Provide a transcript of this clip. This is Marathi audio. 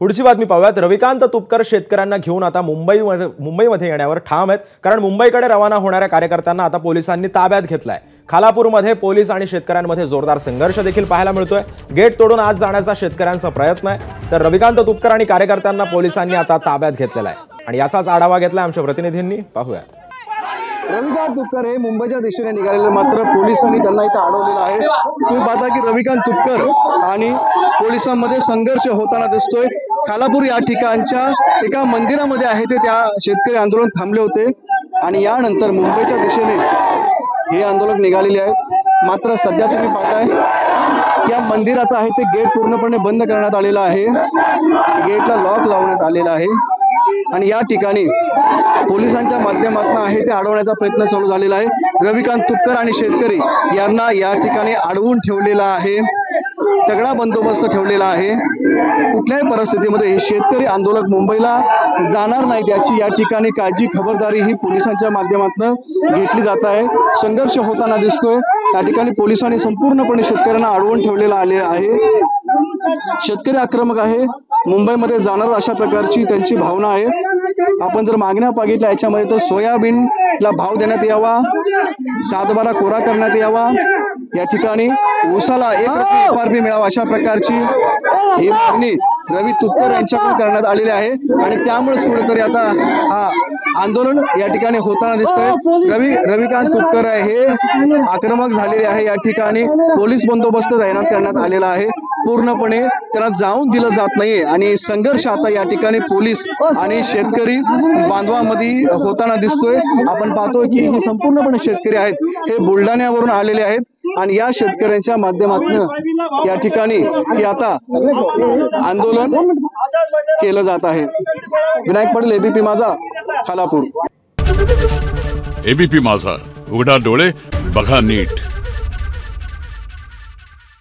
पुढची बातमी पाहूयात। रविकांत तुपकर शेतकऱ्यांना घेऊन आता मुंबईमध्ये येण्यावर ठाम आहेत, कारण मुंबईकडे रवाना होणाऱ्या कार्यकर्त्यांना आता पोलिसांनी ताब्यात घेतलाय। खालापूरमध्ये पोलीस आणि शेतकऱ्यांमध्ये जोरदार संघर्ष देखील पाहायला मिळतोय। गेट तोडून आज जाण्याचा शेतकऱ्यांचा प्रयत्न आहे, तर रविकांत तुपकर आणि कार्यकर्त्यांना पोलिसांनी आता ताब्यात घेतलेला आहे आणि याचाच आढावा घेतलाय आमच्या प्रतिनिधींनी। पाहूयात। रविकांत तुपकर हे मुंबईच्या दिशेने निघालेले, मात्र पोलिसांनी त्यांना इथं अडवलेलं आहे। तुम्ही पाहता की रविकांत तुपकर आणि पोलिसांमध्ये संघर्ष होताना दिसतोय। खालापूर या ठिकाणच्या एका मंदिरामध्ये आहे ते त्या शेतकरी आंदोलन थांबले होते आणि यानंतर मुंबईच्या दिशेने हे आंदोलक निघालेले आहेत। मात्र सध्या तुम्ही पाहताय या मंदिराचं आहे ते गेट पूर्णपणे बंद करण्यात आलेलं आहे, गेटला लॉक लावण्यात आलेला आहे आणि या ठिकाणी पोलिसांच्या माध्यमातून आहे ते अडवण्याचा प्रयत्न चालू झालेला आहे। रविकांत तुपकर आणि शेतकरी यांना या ठिकाणी अडवून ठेवलेला आहे, तगडा बंदोबस्त ठेवलेला आहे। कुठल्याही परिस्थितीमध्ये हे शेतकरी आंदोलक मुंबईला जाणार नाहीत याची या ठिकाणी काळजी खबरदारी ही पोलिसांच्या माध्यमातून घेतली जात आहे। संघर्ष होताना दिसतोय, त्या ठिकाणी पोलिसांनी संपूर्णपणे शेतकऱ्यांना अडवून ठेवलेला आहे। शेतकरी आक्रमक आहे, मुंबईमध्ये जाणार अशा प्रकारची त्यांची भावना आहे। आपण जर मागण्या बघितल्या याच्यामध्ये तर सोयाबीनला भाव देण्यात यावा, 7/12 कोरा करण्यात यावा, या ठिकाणी ऊसाला 1 रुपये एफआरपी मिळावा अशा प्रकारची ही मागणी रवी तुपकर यांच्याकडून करण्यात आलेली आहे आणि त्यामुळेच कुठेतरी आता हा आंदोलन या ठिकाणी होताना दिसतंय। रविकांत तुपकर हे आक्रमक झालेले आहे, या ठिकाणी पोलीस बंदोबस्त तैनात करण्यात आलेला आहे, पूर्णपणे त्यांना जाऊन दिलं जात नाहीये आणि संघर्ष आता या ठिकाणी पोलीस आणि शेतकरी बांधवांमध्ये होताना दिसतोय। आपण पाहतोय की हे संपूर्णपणे शेतकरी आहेत, हे बुलढाण्यावरून आलेले आहेत आणि या शेतकऱ्यांच्या माध्यमातून या ठिकाणी हे आता आंदोलन केलं जात आहे। विनायक पाटील, एबीपी माझा, खालापूर। एबीपी माझा, उघडा डोळे बघा नीट।